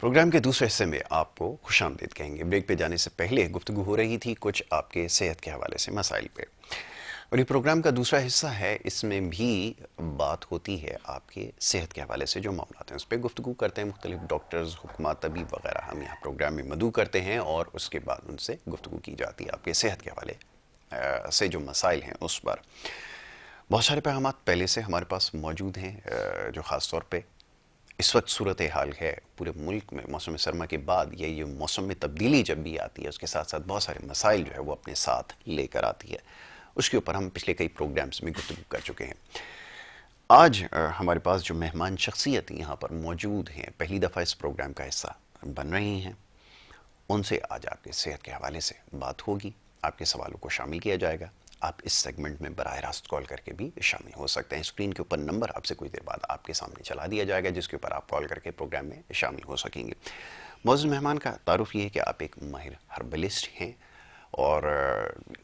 Programme کے دوسرے حصے میں آپ کو خوش آمدید کہیں گے۔ بریک پہ جانے سے پہلے گفتگو ہو رہی تھی کچھ آپ کے صحت کے حوالے سے مسائل پہ، اور یہ پروگرام کا دوسرا حصہ ہے، اس میں بھی بات ہوتی ہے آپ کے صحت کے حوالے سے جو معاملات ہیں اس پہ گفتگو کرتے ہیں۔ مختلف ڈاکٹرز، حکمات، طبیب وغیرہ ہم یہاں پروگرام میں مدعو کرتے ہیں اور اس کے بعد ان سے گفتگو کی جاتی ہے آپ کے صحت کے حوالے سے جو مسائل ہیں اس پر۔ بہت سارے پیغامات پہلے سے ہمارے پاس موجود ہیں جو خاص طور پہ اس وقت صورتحال ہے پورے ملک میں موسم سرما کے بعد یہ موسم میں تبدیلی جب بھی آتی ہے اس کے ساتھ ساتھ بہت سارے مسائل جو ہے وہ اپنے ساتھ لے کر آتی ہے، اس کے اوپر ہم پچھلے کئی پروگرامز میں گفتگو کر چکے ہیں۔ آج ہمارے پاس جو مہمان شخصیت یہاں پر موجود ہیں، پہلی دفعہ اس پروگرام کا حصہ بن رہی ہیں، ان سے آج آپ کے صحت کے حوالے سے بات ہوگی، آپ کے سوالوں کو شامل کیا جائے گا۔ آپ اس سیگمنٹ میں براہ راست کال کر کے بھی شامل ہو سکتے ہیں۔ اسکرین کے اوپر نمبر آپ سے کچھ دیر بعد آپ کے سامنے چلا دیا جائے گا جس کے اوپر آپ کال کر کے پروگرام میں شامل ہو سکیں گے۔ معزز مہمان کا تعارف یہ ہے کہ آپ ایک ماہر ہربلسٹ ہیں اور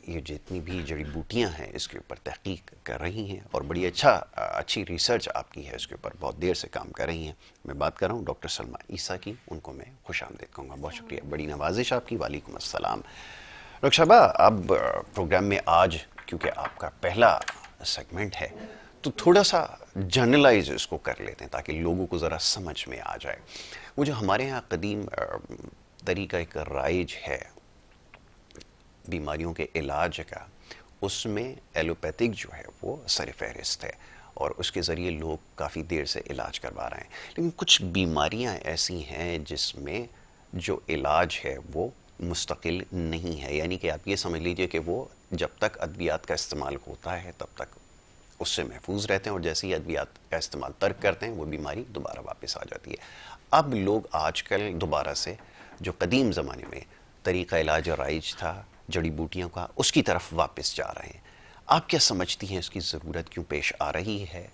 یہ جتنی بھی جڑی بوٹیاں ہیں اس کے اوپر تحقیق کر رہی ہیں اور بڑی اچھی ریسرچ آپ کی ہے، اس کے اوپر بہت دیر سے کام کر رہی ہیں۔ میں بات کر رہا ہوں ڈاکٹر سلمیٰ عیسیٰ کی، ان کو میں خوش آمدید کہوں گا۔ بہت شکریہ، بڑی نوازش آپ کی۔ وعلیکم السلام ڈاکٹر صاحبہ، اب پروگرام میں آج کیونکہ آپ کا پہلا سیگمنٹ ہے تو تھوڑا سا جنرلائز اس کو کر لیتے ہیں تاکہ لوگوں کو ذرا سمجھ میں آ جائے۔ وہ جو ہمارے ہاں قدیم طریقہ ایک رائج ہے بیماریوں کے علاج کا، اس میں ایلوپیتھک جو ہے وہ سر فہرست ہے اور اس کے ذریعے لوگ کافی دیر سے علاج کروا رہے ہیں، لیکن کچھ بیماریاں ایسی ہیں جس میں جو علاج ہے وہ مستقل نہیں ہے، یعنی کہ آپ یہ سمجھ لیجئے کہ وہ جب تک ادویات کا استعمال ہوتا ہے تب تک اس سے محفوظ رہتے ہیں اور جیسے ہی ادویات کا استعمال ترک کرتے ہیں وہ بیماری دوبارہ واپس آ جاتی ہے۔ اب لوگ آج کل دوبارہ سے جو قدیم زمانے میں طریقہ علاج رائج تھا جڑی بوٹیوں کا، اس کی طرف واپس جا رہے ہیں۔ آپ کیا سمجھتی ہیں اس کی ضرورت کیوں پیش آ رہی ہے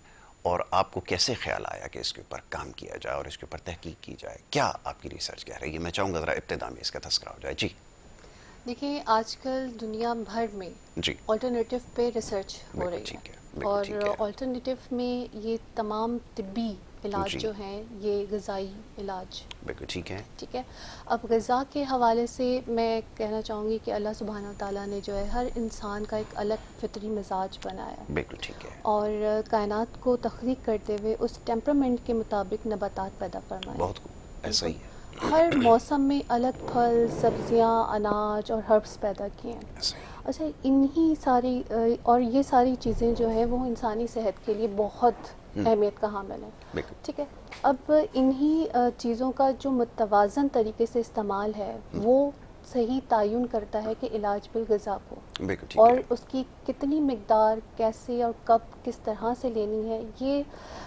اور آپ کو کیسے خیال آیا کہ اس کے اوپر کام کیا جائے اور اس کے اوپر تحقیق کی جائے؟ کیا آپ کی ریسرچ کہہ رہی ہے؟ میں چاہوں گا ذرا ابتدا میں اس کا تذکرہ ہو جائے۔ جی دیکھیں، آج کل دنیا بھر میں جی آلٹرنیٹیو پہ ریسرچ ہو بالکل رہی ہے، ٹھیک ہے، بالکل اور ٹھیک ہے۔ آلٹرنیٹیو میں یہ تمام طبی علاج جی جو ہیں یہ غذائی علاج، بالکل ٹھیک ہے۔ ٹھیک ہے۔ اب غذا کے حوالے سے میں کہنا چاہوں گی کہ اللہ سبحانہ تعالیٰ نے جو ہے ہر انسان کا ایک الگ فطری مزاج بنایا ہے بالکل ٹھیک ہے، اور کائنات کو تخلیق کرتے ہوئے اس ٹیمپرامنٹ کے مطابق نباتات پیدا فرمائے ہیں۔ بہت خوب، ایسا بالکل، ہی ہے، ہر موسم میں الگ پھل، سبزیاں، اناج اور ہربس پیدا کیے ہیں۔ ایسا ہی ہے۔ اچھا، انہی ساری اور یہ ساری چیزیں جو ہیں وہ انسانی صحت کے لیے بہت اہمیت کا حامل ہیں، بالکل ٹھیک ہے۔ اب انہی چیزوں کا جو متوازن طریقے سے استعمال ہے وہ صحیح تعین کرتا ہے کہ علاج بالغذا کو، بالکل ٹھیک اور ہے، اس کی کتنی مقدار کیسے اور کب کس طرح سے لینی ہے، یہ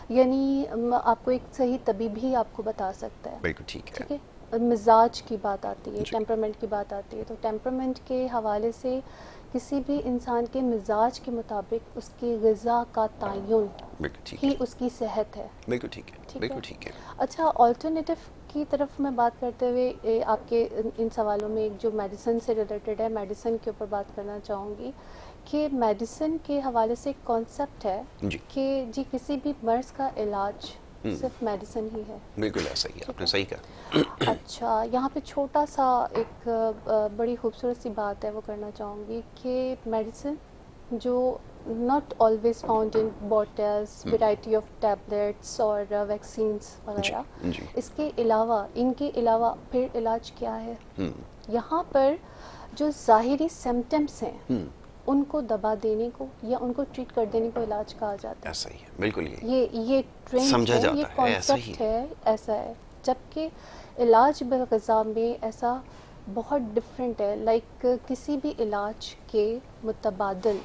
یعنی آپ کو ایک صحیح طبیب ہی آپ کو بتا سکتا ہے، بالکل ٹھیک ہے۔ ٹھیک ہے۔ مزاج کی بات آتی ہے، جی ٹیمپرامنٹ کی بات آتی ہے، تو ٹیمپرامنٹ کے حوالے سے کسی بھی انسان کے مزاج کے مطابق اس کی غذا کا تعین بالکل ٹھیک ہی ہے، اس کی صحت ہے، بالکل ٹھیک ہے، ٹھیک ہے۔ بالکل ٹھیک ہے۔ اچھا، آلٹرنیٹیو کی طرف میں بات کرتے ہوئے آپ کے ان سوالوں میں ایک جو میڈیسن سے ریلیٹڈ ہے، میڈیسن کے اوپر بات کرنا چاہوں گی کہ میڈیسن کے حوالے سے ایک کانسیپٹ ہے جی کہ جی کسی بھی مرض کا علاج صرف میڈیسن ہی ہے، بالکل ایسا ہی ہے، آپ ٹھیک نے ہے۔ صحیح کہا۔ اچھا، یہاں پہ چھوٹا سا ایک بڑی خوبصورت سی بات ہے وہ کرنا چاہوں گی کہ میڈیسن جو not always found in bottles, variety of tablets اور ویکسینس جی وغیرہ، جی اس کے علاوہ ان کے علاوہ پھر علاج کیا ہے؟ یہاں پر جو ظاہری سمٹمس ہیں ان کو دبا دینے کو یا ان کو ٹریٹ کر دینے کو علاج کہا جاتا ایسا ہی ہے، بالکل ہے۔ یہ ٹرینڈ سمجھا ہے، یہ جاتا ہے، ایسا ہی کانسیپٹ ہے۔ ہے، ایسا ہے، جبکہ علاج بالغذا میں ایسا بہت ڈفرینٹ ہے، لائک کسی بھی علاج کے متبادل،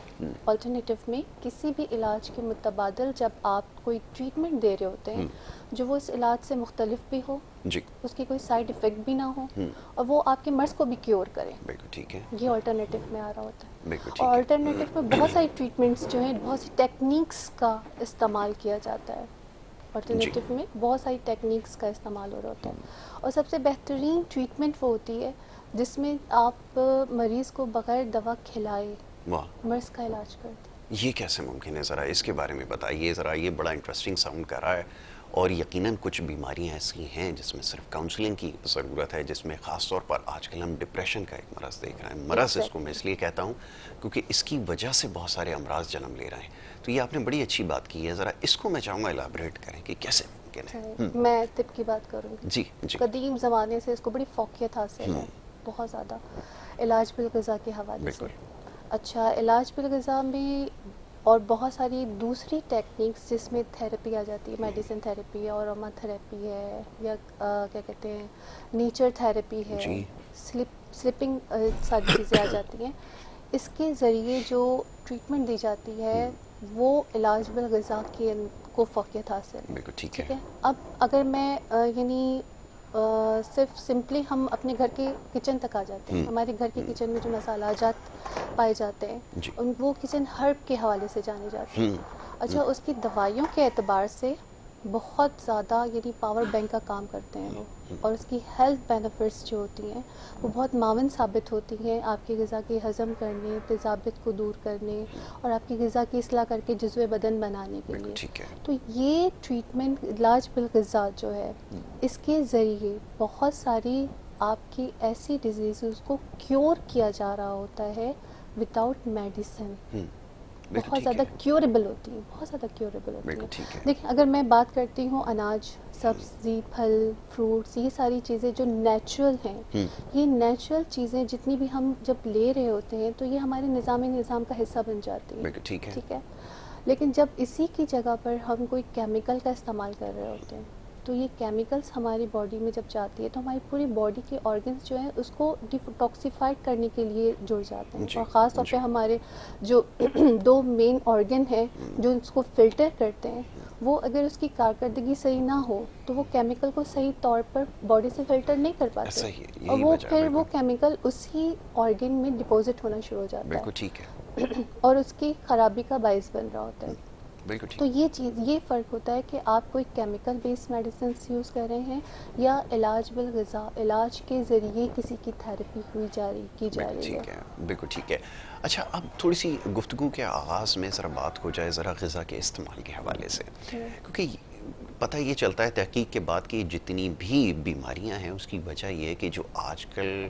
آلٹرنیٹیو میں کسی بھی علاج کے متبادل جب آپ کوئی ٹریٹمنٹ دے رہے ہوتے ہیں جو وہ اس علاج سے مختلف بھی ہو، جی اس کی کوئی سائیڈ افیکٹ بھی نہ ہو اور وہ آپ کے مرض کو بھی کیور کرے، بالکل ٹھیک ہے، یہ آلٹرنیٹیو میں آ رہا ہوتا ہے۔ بالکل اور ٹھیک ہے، آلٹرنیٹیو میں بہت ساری ٹریٹمنٹس جو ہیں، بہت سی ٹیکنیکس کا استعمال کیا جاتا ہے، جی آلٹرنیٹیو میں بہت ساری ٹیکنیکس کا استعمال ہو رہا ہوتا ہے، اور سب سے بہترین ٹریٹمنٹ وہ ہوتی ہے جس میں آپ مریض کو بغیر دوا کھلائے واہ، مرض کا علاج کرتے ہیں۔ یہ کیسے ممکن ہے؟ ذرا اس کے بارے میں بتائیے ذرا، یہ بڑا انٹرسٹنگ ساؤنڈ کر رہا ہے اور یقیناً کچھ بیماریاں ایسی ہیں جس میں صرف کاؤنسلنگ کی ضرورت ہے، جس میں خاص طور پر آج کل ہم ڈپریشن کا ایک مرض دیکھ رہے ہیں. مرض اس کو میں اس لیے کہتا ہوں کیونکہ اس کی وجہ سے بہت سارے امراض جنم لے رہے ہیں. تو یہ آپ نے بڑی اچھی بات کی ہے، ذرا اس کو میں چاہوں گا الیبریٹ کریں کہ کیسے ممکن ہے. میں طب کی بات کروں گی. جی جی. قدیم زمانے سے اس کو بڑی فوقیت حاصل ہے، بہت زیادہ، علاج بالغذا کے حوالے سے. بالکل. اچھا، علاج بالغذا میں اور بہت ساری دوسری ٹیکنیکس جس میں تھیراپی آ جاتی ہے، میڈیسن تھیراپی ہے، اروما تھیراپی ہے، یا کیا کہتے ہیں نیچر تھیراپی ہے، جی. سلپنگ، ساری چیزیں آ جاتی ہیں. اس کے ذریعے جو ٹریٹمنٹ دی جاتی ہے وہ علاج بالغذا کے کو فوقیت حاصل ہے. بالکل ٹھیک ہے. ٹھیک ہے. اب اگر میں یعنی صرف سمپلی ہم اپنے گھر کے کچن تک آ جاتے ہیں، ہمارے گھر کے کچن میں جو مسالہ جات پائے جاتے ہیں جی. وہ کچن ہرب کے حوالے سے جانے جاتے ہیں. اچھا، اس کی دوائیوں کے اعتبار سے بہت زیادہ یعنی پاور بینک کا کام کرتے ہیں وہ، اور اس کی ہیلتھ بینیفٹس جو ہوتی ہیں وہ بہت معاون ثابت ہوتی ہیں آپ کی غذا کے ہضم کرنے، تیزابیت کو دور کرنے، اور آپ کی غذا کی اصلاح کر کے جزو بدن بنانے کے بالکل لیے. ٹھیک ہے. تو یہ ٹریٹمنٹ علاج بالغذا جو ہے اس کے ذریعے بہت ساری آپ کی ایسی ڈیزیزز کو کیور کیا جا رہا ہوتا ہے وداؤٹ میڈیسن. بہت زیادہ کیوریبل ہوتی ہیں، بہت زیادہ کیوریبل ہوتی ہیں. دیکھیں، اگر میں بات کرتی ہوں اناج، سبزی، پھل، فروٹس، یہ ساری چیزیں جو نیچرل ہیں، یہ نیچرل چیزیں جتنی بھی ہم جب لے رہے ہوتے ہیں تو یہ ہمارے نظام کا حصہ بن جاتی ہیں. ٹھیک ہے. لیکن جب اسی کی جگہ پر ہم کوئی کیمیکل کا استعمال کر رہے ہوتے ہیں تو یہ کیمیکلز ہماری باڈی میں جب جاتی ہے تو ہماری پوری باڈی کے آرگنز جو ہیں اس کو ڈیٹاکسیفائڈ کرنے کے لیے جڑ جاتے ہیں. اور خاص طور پہ ہمارے جو دو مین آرگن ہیں جو اس کو فلٹر کرتے ہیں، وہ اگر اس کی کارکردگی صحیح نہ ہو تو وہ کیمیکل کو صحیح طور پر باڈی سے فلٹر نہیں کر پاتے، اور وہ پھر وہ کیمیکل اسی آرگن میں ڈپوزٹ ہونا شروع ہو جاتا ہے. بالکل ٹھیک ہے. اور اس کی خرابی کا باعث بن رہا ہوتا ہے. بالکل ٹھیک. تو یہ فرق ہوتا ہے کہ آپ کوئی کیمیکل بیسڈ میڈیسنس یوز کر رہے ہیں یا علاج بالغذا، علاج کے ذریعے کسی کی تھیراپی کی جا رہی ہے. بالکل ٹھیک ہے. اچھا، اب تھوڑی سی گفتگو کے آغاز میں ذرا بات ہو جائے ذرا غذا کے استعمال کے حوالے سے، کیونکہ پتہ یہ چلتا ہے تحقیق کے بعد کہ جتنی بھی بیماریاں ہیں اس کی وجہ یہ ہے کہ جو آج کل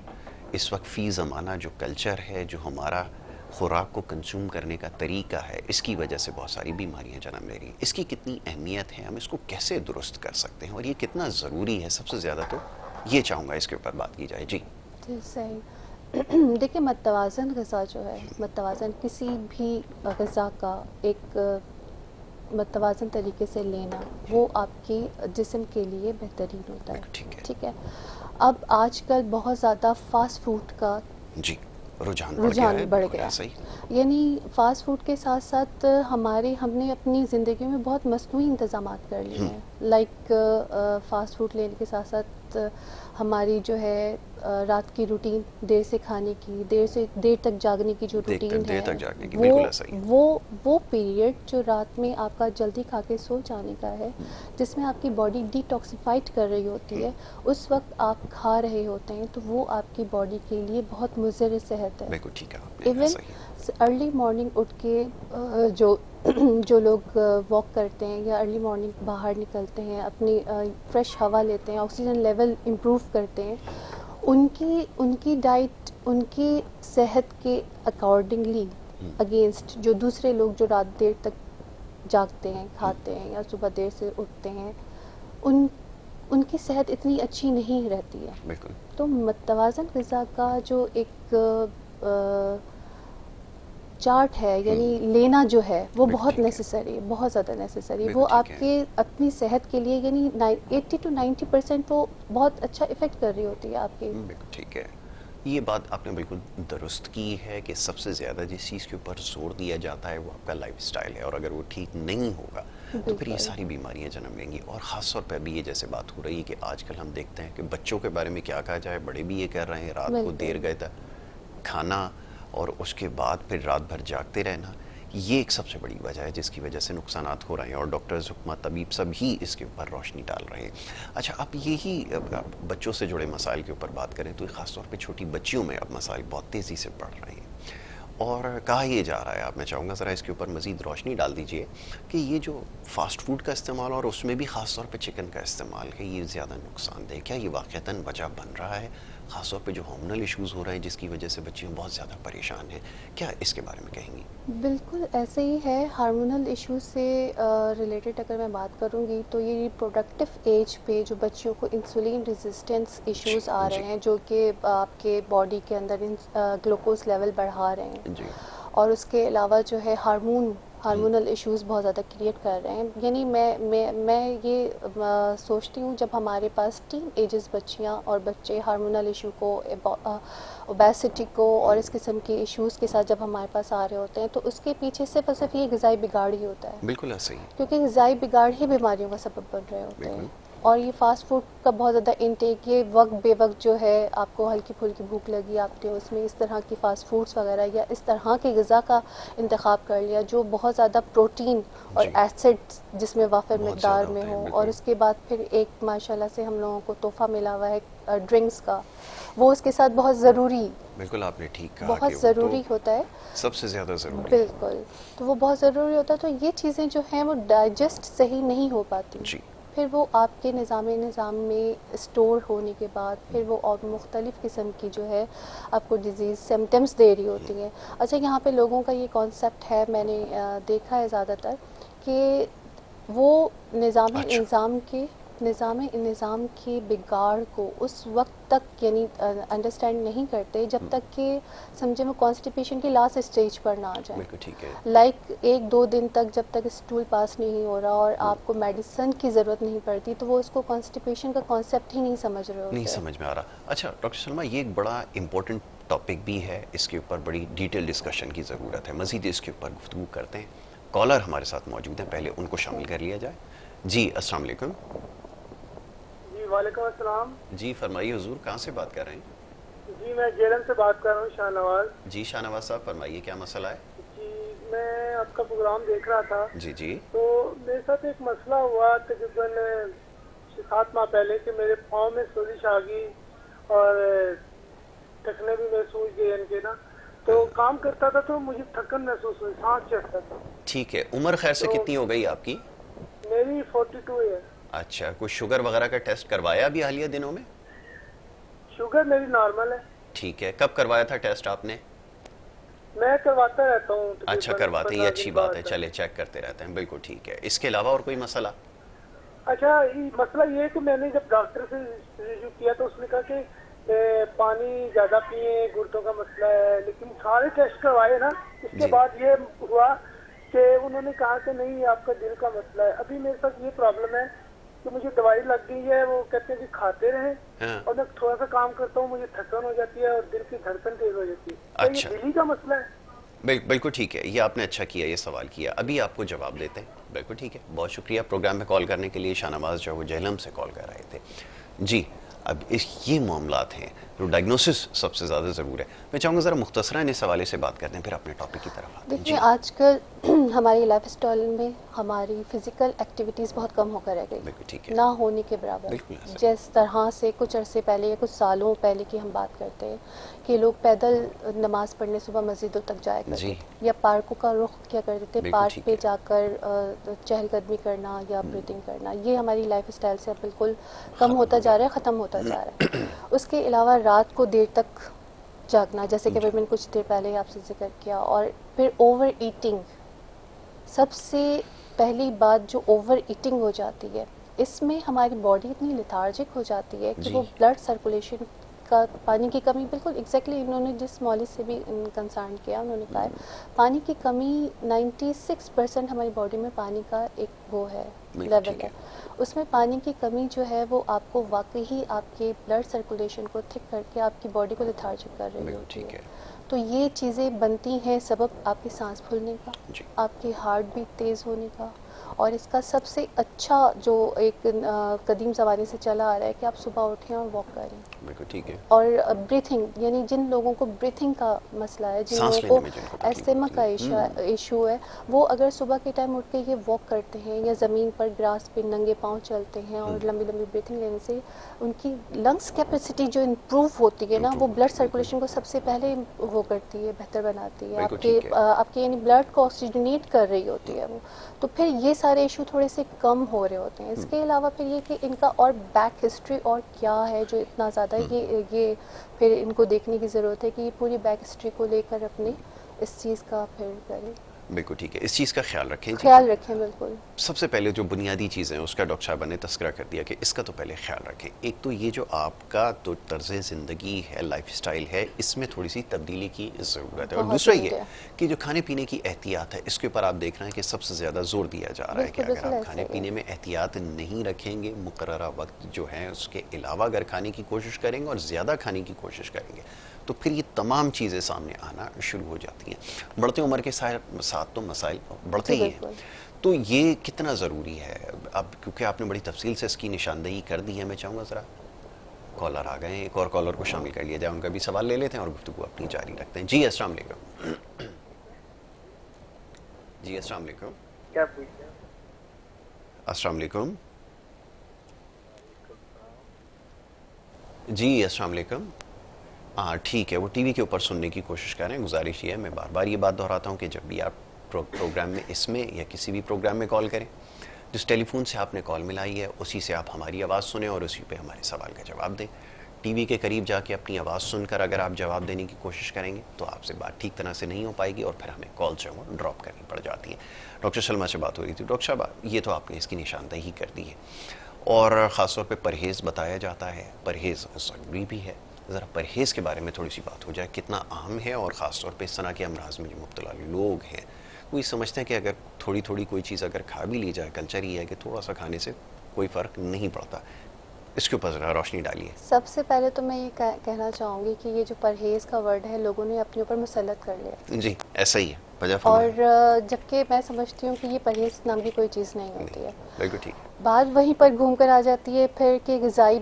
اس وقت فی زمانہ جو کلچر ہے، جو ہمارا خوراک کو کنزیوم کرنے کا طریقہ ہے، اس کی وجہ سے بہت ساری بیماریاں جنم لے رہی ہیں. اس کی کتنی اہمیت ہے، ہم اس کو کیسے درست کر سکتے ہیں، اور یہ کتنا ضروری ہے؟ سب سے زیادہ تو یہ چاہوں گا اس کے اوپر بات کی جائے. جی صحیح. دیکھیں، متوازن غذا جو ہے، متوازن کسی بھی غذا کا ایک متوازن طریقے سے لینا وہ آپ کے جسم کے لیے بہترین ہوتا ہے. ٹھیک ہے. اب آج کل بہت زیادہ فاسٹ فوڈ کا رجحان بڑھ گیا. یعنی فاسٹ فوڈ کے ساتھ ساتھ ہم نے اپنی زندگی میں بہت مصنوعی انتظامات کر لیے ہیں. لائک فاسٹ فوڈ لینے کے ساتھ ساتھ ہماری جو ہے رات کی روٹین، دیر سے کھانے کی، دیر تک جاگنے کی جو روٹین ہے، وہ پیریڈ جو رات میں آپ کا جلدی کھا کے سو جانے کا ہے، جس میں آپ کی باڈی ڈیٹاکسیفائڈ کر رہی ہوتی ہے، اس وقت آپ کھا رہے ہوتے ہیں تو وہ آپ کی باڈی کے لیے بہت مضر صحت ہے. ایون ارلی مارننگ اٹھ کے جو لوگ واک کرتے ہیں یا ارلی مارننگ باہر نکلتے ہیں، اپنی فریش ہوا لیتے ہیں، آکسیجن لیول امپروو کرتے ہیں، ان کی ڈائٹ ان کی صحت کے اکارڈنگلی اگینسٹ جو دوسرے لوگ جو رات دیر تک جاگتے ہیں، کھاتے ہیں یا صبح دیر سے اٹھتے ہیں، ان کی صحت اتنی اچھی نہیں رہتی ہے. تو متوازن غذا کا جو ایک چارٹ ہے، یعنی لینا جو ہے وہ بہت نیسیسری ہے، بہت زیادہ نیسیسری. وہ آپ کے اپنی صحت کے لیے یعنی 80 to 90% وہ بہت اچھا افیکٹ کر رہی ہوتی ہے آپ کی. بالکل ٹھیک ہے. یہ بات آپ نے بالکل درست کی ہے کہ سب سے زیادہ جس چیز کے اوپر زور دیا جاتا ہے وہ آپ کا لائف سٹائل ہے، اور اگر وہ ٹھیک نہیں ہوگا تو پھر یہ ساری بیماریاں جنم لیں گی. اور خاص طور پہ ابھی یہ جیسے بات ہو رہی ہے کہ آج کل ہم دیکھتے ہیں کہ بچوں کے بارے میں کیا کہا جائے، بڑے بھی یہ کہہ رہے ہیں رات کو دیر گئے تک کھانا اور اس کے بعد پھر رات بھر جاگتے رہنا. یہ ایک سب سے بڑی وجہ ہے جس کی وجہ سے نقصانات ہو رہے ہیں، اور ڈاکٹرز، حکومت، طبیب سب ہی اس کے اوپر روشنی ڈال رہے ہیں. اچھا، اب یہی بچوں سے جڑے مسائل کے اوپر بات کریں تو خاص طور پہ چھوٹی بچیوں میں اب مسائل بہت تیزی سے بڑھ رہے ہیں، اور کہا یہ جا رہا ہے، آپ میں چاہوں گا ذرا اس کے اوپر مزید روشنی ڈال دیجئے کہ یہ جو فاسٹ فوڈ کا استعمال اور اس میں بھی خاص طور پہ چکن کا استعمال ہے، یہ زیادہ نقصان دہ، کیا یہ واقعتاً وجہ بن رہا ہے؟ خاص طور پہ جو ہارمونل ایشوز ہو رہے ہیں جس کی وجہ سے بچیاں بہت زیادہ پریشان ہیں، کیا اس کے بارے میں کہیں گی؟ بالکل ایسے ہی ہے. ہارمونل ایشوز سے ریلیٹڈ اگر میں بات کروں گی تو یہ ریپروڈکٹیو ایج پہ جو بچیوں کو انسولین ریزسٹنس جی ایشوز آ جی رہے ہیں جو کہ آپ کے باڈی کے اندر گلوکوز لیول بڑھا رہے ہیں، جی اور اس کے علاوہ جو ہے ہارمونل ایشوز بہت زیادہ کریٹ کر رہے ہیں. یعنی میں یہ سوچتی ہوں جب ہمارے پاس ٹین ایجز بچیاں اور بچے ہارمونل ایشو کو، اوبیسٹی کو اور اس قسم کے ایشوز کے ساتھ جب ہمارے پاس آ رہے ہوتے ہیں تو اس کے پیچھے صرف اور صرف یہ غذائی بگاڑ ہی ہوتا ہے، بالکل ایسے ہی. کیونکہ غذائی بگاڑ ہی بیماریوں کا سبب بن رہے ہوتے ہیں. بالکل. اور یہ فاسٹ فوڈ کا بہت زیادہ انٹیک، یہ وقت بے وقت جو ہے آپ کو ہلکی پھلکی بھوک لگی، آپ نے اس میں اس طرح کی فاسٹ فوڈس وغیرہ یا اس طرح کی غذا کا انتخاب کر لیا جو بہت زیادہ پروٹین اور جی ایسڈ جس میں وافر بہت مقدار زیادہ میں ہوتے ہیں. ہو، اور بالکل. اس کے بعد پھر ایک ماشاءاللہ سے ہم لوگوں کو تحفہ ملا ہوا ہے ڈرنکس کا، وہ اس کے ساتھ بہت ضروری، بالکل آپ نے ٹھیک کہا بہت کہ وہ تو ضروری ہوتا ہے. سب سے زیادہ ضروری ہے. بالکل، تو وہ بہت ضروری ہوتا ہے. تو یہ چیزیں جو ہیں وہ ڈائجسٹ صحیح نہیں ہو پاتی، جی پھر وہ آپ کے نظام میں اسٹور ہونے کے بعد پھر وہ اور مختلف قسم کی جو ہے آپ کو ڈیزیز سمٹمز دے رہی ہوتی ہیں. اچھا یہاں پہ لوگوں کا یہ کانسیپٹ ہے، میں نے دیکھا ہے زیادہ تر، کہ وہ اچھا نظام کے بگاڑ کو اس وقت تک یعنی انڈرسٹینڈ نہیں کرتے جب تک کہ سمجھے وہ کانسٹیپیشن کی لاسٹ اسٹیج پر نہ آ جائیں. بالکل ٹھیک ہے. لائک ایک دو دن تک جب تک اسٹول پاس نہیں ہو رہا اور آپ کو میڈیسن کی ضرورت نہیں پڑتی تو وہ اس کو کانسٹیپیشن کا کانسیپٹ ہی نہیں سمجھ رہے نہیں ہوتے. سمجھ میں آ رہا. اچھا ڈاکٹر سلمیٰ، یہ ایک بڑا امپورٹنٹ ٹاپک بھی ہے، اس کے اوپر بڑی ڈیٹیل ڈسکشن کی ضرورت ہے، مزید اس کے اوپر گفتگو کرتے ہیں. کالر ہمارے ساتھ موجود ہیں، پہلے ان کو شامل کر لیا جائے. جی السلام علیکم. جی وعلیکم السلام. جی فرمائیے حضور، کہاں سے بات کر رہے ہیں؟ جی میں جیلم سے بات کر رہا ہوں، شاہ نواز. جی شاہ نواز صاحب فرمائیے، کیا مسئلہ ہے؟ جی میں آپ کا پروگرام دیکھ رہا تھا، جی جی تو میرے ساتھ ایک مسئلہ ہوا تقریباً 7 ماہ پہلے کہ میرے پاؤں میں سوزش آ گئی اور ٹھکنے بھی محسوس گئے ان کے نا، تو کام کرتا تھا تو مجھے تھکن محسوس ہوئی، سانس چڑھتا تھا. ٹھیک ہے. عمر خیر سے تو کتنی ہو گئی آپ کی؟ میری 42 ہے. اچھا، کوئی شوگر وغیرہ کا ٹیسٹ کروایا ابھی حالیہ دنوں میں؟ شوگر میری نارمل ہے. ٹھیک ہے. کب کروایا تھا ٹیسٹ آپ نے؟ میں کرواتا رہتا ہوں اچھا تقریباً کرواتے ہیں، یہ 15 اچھی دن بات ہے، بعد. چلے چیک کرتے رہتے ہیں. بالکل ٹھیک ہے. اس کے علاوہ اور کوئی مسئلہ؟ اچھا مسئلہ یہ ہے کہ میں نے جب ڈاکٹر سے ریویو کیا تو اس نے کہا کہ پانی زیادہ پیئیں، گردوں کا مسئلہ ہے، لیکن سارے ٹیسٹ کروائے نا، اس کے جی بعد یہ ہوا کہ انہوں نے کہا کہ نہیں آپ کا دل کا مسئلہ ہے. ابھی میرے ساتھ یہ پرابلم ہے کہ مجھے دوائی لگ گئی ہے، وہ کہتے ہیں کہ کھاتے رہیں، ہاں اور میں تھوڑا سا کام کرتا ہوں مجھے تھکن ہو جاتی ہے اور دل کی دھڑکن تیز ہو جاتی ہے. کیا یہ اچھا دل کا مسئلہ ہے؟ بالکل ٹھیک ہے. یہ آپ نے اچھا کیا، یہ سوال کیا، ابھی آپ کو جواب دیتے ہیں. بالکل ٹھیک ہے. بہت شکریہ پروگرام میں کال کرنے کے لیے. شاہ نواز جو وہ جہلم سے کال کر رہے تھے. جی اب یہ معاملات ہیں جو ڈائگنوسس سب سے زیادہ ضرور ہے. میں چاہوں گا ذرا مختصراً اس حوالے سے بات کرتے ہیں، پھر اپنے ٹاپک کی طرف آتے ہیں. دیکھیے جی آج کل ہماری لائف اسٹائل میں ہماری فزیکل ایکٹیویٹیز بہت کم ہو کر رہ گئی، بالکل ٹھیک ہے. نہ ہونے کے برابر. بالکل ایسا جس طرح سے کچھ عرصے پہلے یا کچھ سالوں پہلے کی ہم بات کرتے ہیں کہ لوگ پیدل نماز پڑھنے صبح مسجدوں تک جایا کرتے جی تھے یا پارکوں کا رخ کیا کرتے تھے، بالکل پارک ٹھیک پہ ہے. جا کر چہل قدمی کرنا یا بریتنگ کرنا، یہ ہماری لائف اسٹائل سے اب بالکل کم ختم ہوتا ہو جا گیا. رہا ہے، ختم ہوتا جا رہا ہے. اس کے علاوہ رات کو دیر تک جاگنا، جیسے کہ جی میں نے کچھ دیر پہلے ہی آپ سے ذکر کیا، اور پھر اوور ایٹنگ. سب سے پہلی بات جو اوور ایٹنگ ہو جاتی ہے، اس میں ہماری باڈی اتنی لیتھارجک ہو جاتی ہے کہ جی وہ بلڈ سرکولیشن کا پانی کی کمی، بالکل ایگزیکٹلی انہوں نے جس مولوی سے بھی کنسرن کیا انہوں نے کہا ہے پانی کی کمی 96% ہماری باڈی میں پانی کا ایک وہ ہے بالکل لیول ٹھیک ہے. ہے. اس میں پانی کی کمی جو ہے وہ آپ کو واقعی آپ کے بلڈ سرکولیشن کو تھک کر کے آپ کی باڈی کو لیتھارجک کر رہی بالکل ہوتی ٹھیک ہے. ہے. تو یہ چیزیں بنتی ہیں سبب آپ کی سانس پھولنے کا، جی آپ کی ہارٹ بیٹ تیز ہونے کا، اور اس کا سب سے اچھا جو ایک قدیم زمانے سے چلا آ رہا ہے کہ آپ صبح اٹھیں اور واک کریں. بالکل ٹھیک ہے. اور بریتھنگ، یعنی جن لوگوں کو بریتھنگ کا مسئلہ ہے، جن سانس لوگوں لینے میں جن کو کو تکلیف ایستھما ہوتی کا ہے. ایشو ہے، وہ اگر صبح کے ٹائم اٹھ کے یہ واک کرتے ہیں یا زمین پر گراس پہ ننگے پاؤں چلتے ہیں اور لمبی لمبی بریتھنگ لینے سے ان کی لنگس کیپیسٹی جو امپروو ہوتی ہے نا، وہ بلڈ سرکولیشن کو سب سے پہلے وہ کرتی ہے، بہتر بناتی ہے. بالکل ٹھیک ہے. آپ کے یعنی بلڈ کو آکسیجنیٹ کر رہی ہوتی ہے وہ. تو پھر یہ سارے ایشو تھوڑے سے کم ہو رہے ہوتے ہیں. اس کے علاوہ پھر یہ کہ ان کا اور بیک ہسٹری اور کیا ہے جو اتنا زیادہ یہ پھر ان کو دیکھنے کی ضرورت ہے کہ یہ پوری بیک ہسٹری کو لے کر اپنے اس چیز کا پھر کریں. بالکل ٹھیک ہے. اس چیز کا خیال رکھیں. جی خیال رکھیں. بالکل. سب سے پہلے جو بنیادی چیزیں اس کا ڈاکٹر صاحبہ نے تذکرہ کر دیا کہ اس کا تو پہلے خیال رکھیں. ایک تو یہ جو آپ کا تو طرز زندگی ہے، لائف سٹائل ہے، اس میں تھوڑی سی تبدیلی کی ضرورت ہے. اور دوسرا یہ کہ جو کھانے پینے کی احتیاط ہے، اس کے اوپر آپ دیکھ رہے ہیں کہ سب سے زیادہ زور دیا جا رہا ہے کہ اگر آپ کھانے پینے میں احتیاط نہیں رکھیں گے، مقررہ وقت جو ہے اس کے علاوہ اگر کھانے کی کوشش کریں گے اور زیادہ کھانے کی کوشش کریں گے تو پھر یہ تمام چیزیں سامنے آنا شروع ہو جاتی ہیں. بڑھتے عمر کے ساتھ تو مسائل بڑھتے ہی ہیں. تو یہ کتنا ضروری ہے اب، کیونکہ آپ نے بڑی تفصیل سے اس کی نشاندہی کر دی ہے. میں چاہوں گا ذرا کالر آ گئے ہیں، ایک اور کالر کو شامل کر لیا جائے، ان کا بھی سوال لے لیتے ہیں اور گفتگو اپنی جاری رکھتے ہیں. جی السلام علیکم. جی السلام علیکم. کیا پوچھیں؟ السلام علیکم. جی السلام علیکم. ہاں ٹھیک ہے، وہ ٹی وی کے اوپر سننے کی کوشش کریں. گزارش یہ ہے، میں بار بار یہ بات دہراتا ہوں کہ جب بھی آپ پروگرام میں اس میں یا کسی بھی پروگرام میں کال کریں، جس ٹیلی فون سے آپ نے کال ملائی ہے اسی سے آپ ہماری آواز سنیں اور اسی پہ ہمارے سوال کا جواب دیں. ٹی وی کے قریب جا کے اپنی آواز سن کر اگر آپ جواب دینے کی کوشش کریں گے تو آپ سے بات ٹھیک طرح سے نہیں ہو پائے گی اور پھر ہمیں کال جو ہے وہ ڈراپ کرنی پڑ جاتی ہے. ڈاکٹر سلمیٰ سے بات ہو رہی تھی. ڈاکٹر صاحب یہ تو آپ نے اس کی نشاندہی کر دی ہے اور خاص طور پہ پرہیز بتایا جاتا ہے. پرہیز ضروری بھی ہے. ذرا پرہیز کے بارے میں تھوڑی سی بات ہو جائے، کتنا اہم ہے، اور خاص طور پہ اس طرح کے امراض میں جو مبتلا لوگ ہیں وہی سمجھتے ہیں کہ اگر تھوڑی تھوڑی کوئی چیز اگر کھا بھی لی جائے، کلچر یہ ہے کہ تھوڑا سا کھانے سے کوئی فرق نہیں پڑتا. اس کے اوپر ذرا روشنی ڈالیے. سب سے پہلے تو میں یہ کہنا چاہوں گی کہ یہ جو پرہیز کا ورڈ ہے لوگوں نے اپنے اوپر مسلط کر لیا. جی ایسا ہی ہے. اور جبکہ میں سمجھتی ہوں کہ یہ پرہیز نام کی کوئی چیز نہیں ہوتی ہے. بالکل ٹھیک ہے. بات وہیں پر گھوم کر آ جاتی ہے پھر کہ غذائی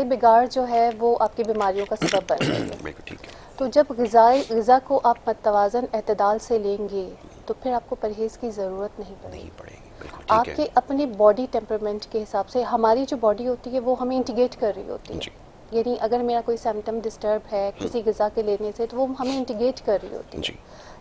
بگاڑ جو ہے وہ آپ کی بیماریوں کا سبب بن رہی ہے. بالکل ٹھیک ہے. تو جب غذا کو آپ متوازن اعتدال سے لیں گے تو پھر آپ کو پرہیز کی ضرورت نہیں پڑے گی. بالکل ٹھیک ہے. آپ کے اپنے باڈی ٹیمپرمنٹ کے حساب سے ہماری جو باڈی ہوتی ہے وہ ہمیں انٹیگریٹ کر رہی ہوتی ہے. یعنی اگر میرا کوئی سمپٹم ڈسٹرب ہے کسی غذا کے لینے سے تو وہ ہمیں انٹیگریٹ کر رہی ہوتی ہے.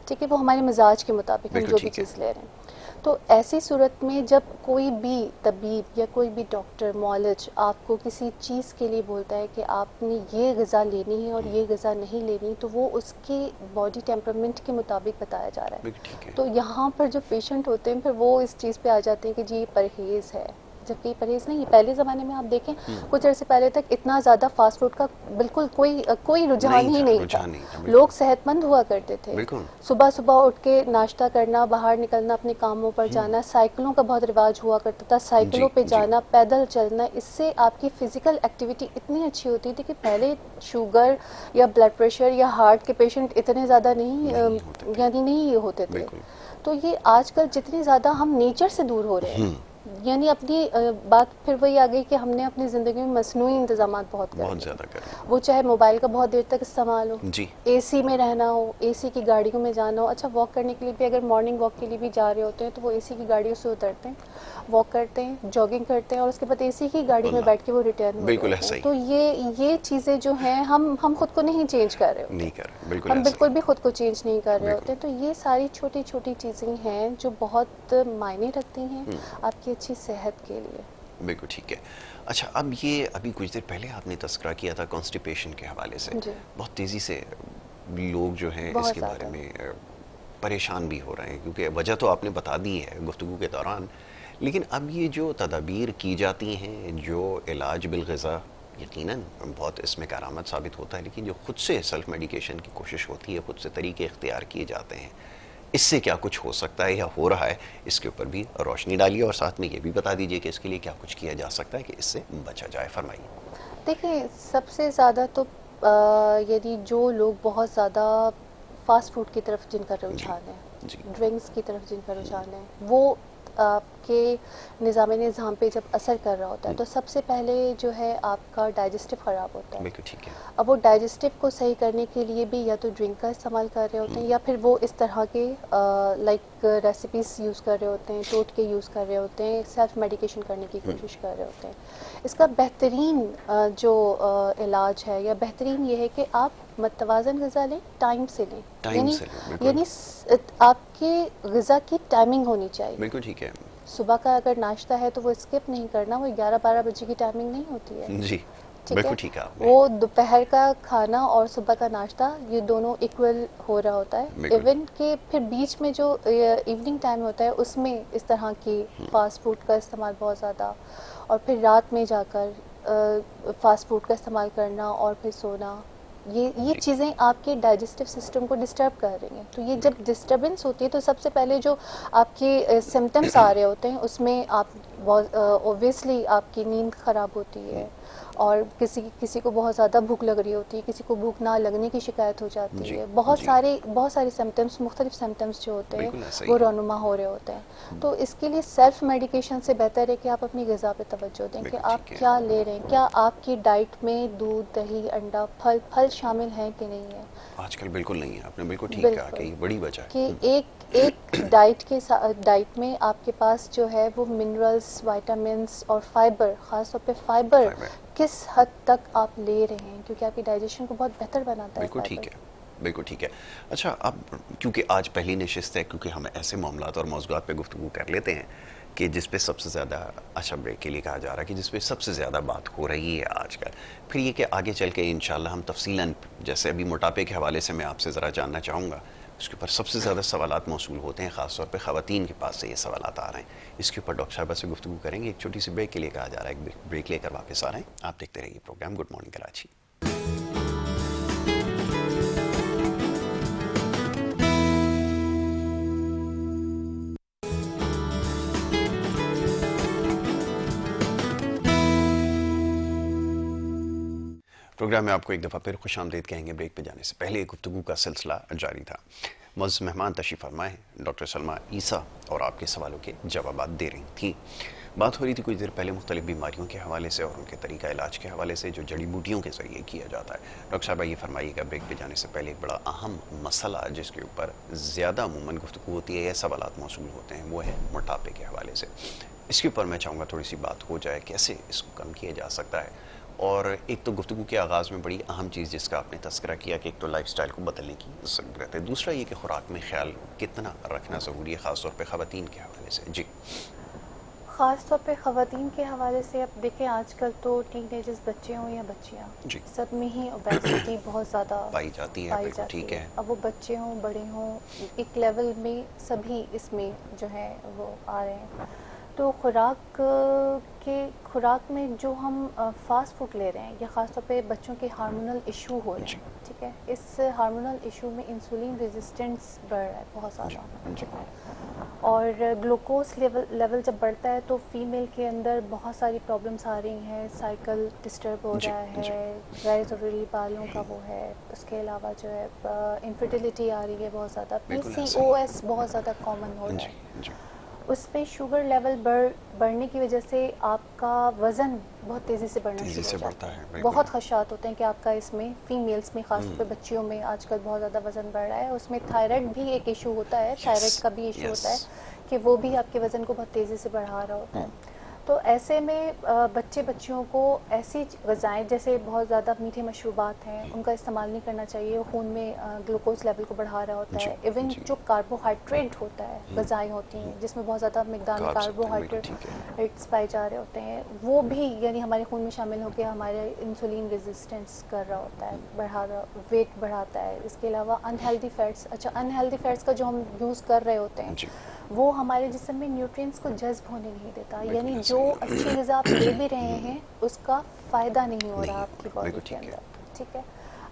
ٹھیک ہے، وہ ہمارے مزاج کے مطابق ہم جو بھی چیز لے رہے ہیں. تو ایسی صورت میں جب کوئی بھی طبیب یا کوئی بھی ڈاکٹر معالج آپ کو کسی چیز کے لیے بولتا ہے کہ آپ نے یہ غذا لینی ہے اور یہ غذا نہیں لینی، تو وہ اس کے باڈی ٹیمپرمنٹ کے مطابق بتایا جا رہا ہے. تو یہاں پر جو پیشنٹ ہوتے ہیں پھر وہ اس چیز پہ آ جاتے ہیں کہ جی پرہیز ہے، جبکہ پرہیز نہیں. پہلے زمانے میں آپ دیکھیں کچھ عرصے پہلے تک اتنا زیادہ فاسٹ فوڈ کا بالکل کوئی رجحان ہی نہیں تھا. لوگ صحت مند ہوا کرتے تھے. صبح اٹھ کے ناشتہ کرنا، باہر نکلنا، اپنے کاموں پر جانا، سائیکلوں کا بہت رواج ہوا کرتا تھا، سائیکلوں پہ جانا، پیدل چلنا. اس سے آپ کی فزیکل ایکٹیویٹی اتنی اچھی ہوتی تھی کہ پہلے شوگر یا بلڈ پریشر یا ہارٹ کے پیشنٹ اتنے زیادہ نہیں ہوتے تھے. تو یہ آج کل جتنے زیادہ ہم نیچر سے دور ہو رہے ہیں، یعنی اپنی بات پھر وہی آ گئی کہ ہم نے اپنی زندگی میں مصنوعی انتظامات بہت زیادہ کر لیا. وہ چاہے موبائل کا بہت دیر تک استعمال ہو، اے سی میں رہنا ہو، اے سی کی گاڑیوں میں جانا ہو. اچھا واک کرنے کے لیے بھی اگر مارننگ واک کے لیے بھی جا رہے ہوتے ہیں تو وہ اے سی کی گاڑیوں سے اترتے ہیں، واک کرتے ہیں، جاگنگ کرتے ہیں اور اس کے بعد اے سی کی گاڑی میں بیٹھ کے وہ ریٹرن ہوتے ہیں. تو یہ چیزیں جو ہیں ہم خود کو نہیں چینج کر رہے ہوتے، ہم بالکل بھی خود کو چینج نہیں کر رہے ہوتے. تو یہ ساری چھوٹی چھوٹی چیزیں ہیں جو بہت معنی رکھتی ہیں آپ کی اچھی صحت کے لیے. بالکل ٹھیک ہے. اچھا اب یہ ابھی کچھ دیر پہلے آپ نے تذکرہ کیا تھا کانسٹیپیشن کے حوالے سے. بہت تیزی سے لوگ جو ہیں اس کے بارے میں پریشان بھی ہو رہے ہیں، کیونکہ وجہ تو آپ نے بتا دی ہے گفتگو کے دوران. لیکن اب یہ جو تدابیر کی جاتی ہیں، جو علاج بالغذا، یقیناً بہت اس میں کارآمد ثابت ہوتا ہے، لیکن جو خود سے سیلف میڈیکیشن کی کوشش ہوتی ہے، خود سے طریقے اختیار کیے جاتے ہیں، اس سے کیا کچھ ہو سکتا ہے یا ہو رہا ہے، اس کے اوپر بھی روشنی ڈالیے اور ساتھ میں یہ بھی بتا دیجئے کہ اس کے لیے کیا کچھ کیا جا سکتا ہے کہ اس سے بچا جائے. فرمائیے. دیکھیں سب سے زیادہ تو یعنی جو لوگ بہت زیادہ فاسٹ فوڈ کی طرف جن کا رجحان ہے، ڈرنکس کی طرف جن کا رجحان ہے، وہ آپ کے نظام پہ جب اثر کر رہا ہوتا ہے تو سب سے پہلے جو ہے آپ کا ڈائجسٹو خراب ہوتا ہے. بالکل ٹھیک ہے. اب وہ ڈائجسٹو کو صحیح کرنے کے لیے بھی یا تو ڈرنک کا استعمال کر رہے ہوتے ہیں یا پھر وہ اس طرح کے لائک ریسیپیز یوز کر رہے ہوتے ہیں, ٹوٹکے یوز کر رہے ہوتے ہیں, سیلف میڈیکیشن کرنے کی کوشش کر رہے ہوتے ہیں. اس کا بہترین جو علاج ہے یا بہترین یہ ہے کہ آپ متوازن غذا لیں, ٹائم سے لیں. یعنی آپ کے غذا کی ٹائمنگ ہونی چاہیے. بالکل ٹھیک ہے. صبح کا اگر ناشتہ ہے تو وہ اسکپ نہیں کرنا, وہ 11-12 بجے کی ٹائمنگ نہیں ہوتی ہے. جی بالکل ٹھیک ہے. وہ دوپہر کا کھانا اور صبح کا ناشتہ یہ دونوں ایکول ہو رہا ہوتا ہے. ایون کہ پھر بیچ میں جو ایوننگ ٹائم ہوتا ہے اس میں اس طرح کی فاسٹ فوڈ کا استعمال بہت زیادہ, اور پھر رات میں جا کر فاسٹ فوڈ کا استعمال کرنا اور پھر سونا, یہ چیزیں آپ کے ڈائجسٹو سسٹم کو ڈسٹرب کر رہی ہیں. تو یہ جب ڈسٹربنس ہوتی ہے تو سب سے پہلے جو آپ کے سمٹمس آ رہے ہوتے ہیں اس میں آپ اوبویسلی آپ کی نیند خراب ہوتی ہے, اور کسی کو بہت زیادہ بھوک لگ رہی ہوتی ہے, کسی کو بھوک نہ لگنے کی شکایت ہو جاتی ہے. بہت سارے سمٹمس, مختلف سمٹمس جو ہوتے ہیں وہ رونما ہو رہے ہوتے ہیں. تو اس کے لیے سیلف میڈیکیشن سے بہتر ہے کہ آپ اپنی غذا پہ توجہ دیں کہ آپ کیا لے رہے ہیں. کیا آپ کی ڈائٹ میں دودھ, دہی, انڈا, پھل شامل ہیں کہ نہیں ہے؟ آج کل بالکل نہیں ہے. آپ نے بالکل ٹھیک کہا کہ یہ بڑی وجہ ہے کہ ایک ڈائٹ میں آپ کے پاس جو ہے وہ منرلز, وائٹامنس اور فائبر, خاص طور پہ فائبر کس حد تک آپ لے رہے ہیں, کیونکہ آپ کی ڈائجیشن کو بہت بہتر بناتا ہے. بالکل ٹھیک ہے, بالکل ٹھیک ہے. اچھا, اب کیونکہ آج پہلی نشست ہے, کیونکہ ہم ایسے معاملات اور موضوعات پہ گفتگو کر لیتے ہیں کہ جس پہ سب سے زیادہ, اچھا بریک کے لیے کہا جا رہا ہے کہ جس پہ سب سے زیادہ بات ہو رہی ہے آج کل. پھر یہ کہ آگے چل کے انشاءاللہ ہم تفصیلاً, جیسے ابھی موٹاپے کے حوالے سے میں آپ سے ذرا جاننا چاہوں گا, اس کے اوپر سب سے زیادہ سوالات موصول ہوتے ہیں, خاص طور پہ خواتین کے پاس سے یہ سوالات آ رہے ہیں. اس کے اوپر ڈاکٹر صاحبہ سے گفتگو کریں گے. ایک چھوٹی سی بریک کے لیے کہا جا رہا ہے, ایک بریک لے کر واپس آ رہے ہیں. آپ دیکھتے رہیے program good morning Karachi. Program میں آپ کو ایک دفعہ پھر خوش آمدید کہیں گے. بریک پہ جانے سے پہلے گفتگو کا سلسلہ جاری تھا. معزز مہمان تشریف فرمائے ڈاکٹر سلمیٰ عیسیٰ, اور آپ کے سوالوں کے جوابات دے رہی تھیں. بات ہو رہی تھی کچھ دیر پہلے مختلف بیماریوں کے حوالے سے اور ان کے طریقہ علاج کے حوالے سے جو جڑی بوٹیوں کے ذریعے کیا جاتا ہے. ڈاکٹر صاحبہ یہ فرمائیے گا, بریک پہ جانے سے پہلے ایک بڑا اہم مسئلہ جس کے اوپر زیادہ عموماً گفتگو ہوتی ہے یا سوالات موصول ہوتے ہیں, وہ ہے موٹاپے کے حوالے سے. اس کے اوپر میں چاہوں گا تھوڑی سی بات ہو جائے, کیسے اس کو کم کیا جا سکتا ہے. اور ایک تو گفتگو کے آغاز میں بڑی اہم چیز جس کا آپ نے تذکرہ کیا کہ ایک تو لائف سٹائل کو بدلنے کی ضرورت ہے, دوسرا یہ کہ خوراک میں خیال کتنا رکھنا ضروری ہے, خاص طور پہ خواتین کے حوالے سے. جی, خاص طور پہ خواتین کے حوالے سے اب دیکھیں, آج کل تو ٹین ایجرز بچے ہوں یا بچیاں, سب میں ہی اوبیسٹی بہت زیادہ پائی جاتی ہے. بالکل ٹھیک ہے. اب وہ بچے ہوں, بڑے ہوں, ایک لیول میں سبھی اس میں جو ہے وہ آ رہے ہیں. تو خوراک میں جو ہم فاسٹ فوڈ لے رہے ہیں, یا خاص طور پہ بچوں کے ہارمونل ایشو ہو رہے ہیں, ٹھیک ہے, اس ہارمونل ایشو میں انسولین ریزسٹنس بڑھ رہا ہے بہت زیادہ, ٹھیک ہے, اور گلوکوز لیول جب بڑھتا ہے تو فیمیل کے اندر بہت ساری پرابلمس آ رہی ہیں, سائیکل ڈسٹرب ہو رہا ہے, غیر ضروری بالوں کا وہ ہے, اس کے علاوہ جو ہے انفرٹیلیٹی آ رہی ہے بہت زیادہ, PCOS بہت زیادہ کامن ہو رہا ہے. اس پہ شوگر لیول بڑھنے کی وجہ سے آپ کا وزن بہت تیزی سے بڑھنا شروع ہو جاتا ہے. بہت خدشات ہوتے ہیں کہ آپ کا اس میں فیمیلز میں, خاص طور پہ بچیوں میں آج کل بہت زیادہ وزن بڑھ رہا ہے. اس میں تھائرائڈ بھی ایک ایشو ہوتا ہے, تھائرائڈ کا بھی ایشو ہوتا ہے کہ وہ بھی آپ کے وزن کو بہت تیزی سے بڑھا رہا ہوتا ہے. تو ایسے میں بچیوں کو ایسی غذائیں جیسے بہت زیادہ میٹھے مشروبات ہیں ان کا استعمال نہیں کرنا چاہیے, خون میں گلوکوز لیول کو بڑھا رہا ہوتا ہے. ایون جو کاربوہائیڈریٹ ہوتا ہے, غذائیں ہوتی ہیں جس میں بہت زیادہ مقدار میں کاربوہائیڈریٹس پائے جا رہے ہوتے ہیں, وہ بھی یعنی ہمارے خون میں شامل ہو کے ہمارے انسولین ریزسٹنس کر رہا ہوتا ہے, ویٹ بڑھاتا ہے. اس کے علاوہ انہیلدی فیٹس, انہیلدی فیٹس کا جو ہم یوز کر رہے ہوتے ہیں وہ ہمارے جسم میں نیوٹرینٹس کو جذب ہونے نہیں دیتا, یعنی جو اچھی غذا آپ لے بھی رہے ہیں اس کا فائدہ نہیں ہو رہا آپ کی باڈی کے اندر, ٹھیک ہے.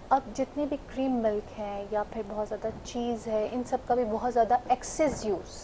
اب جتنے بھی کریم ملک ہیں یا پھر بہت زیادہ چیز ہے, ان سب کا بھی بہت زیادہ ایکسیس یوز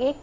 1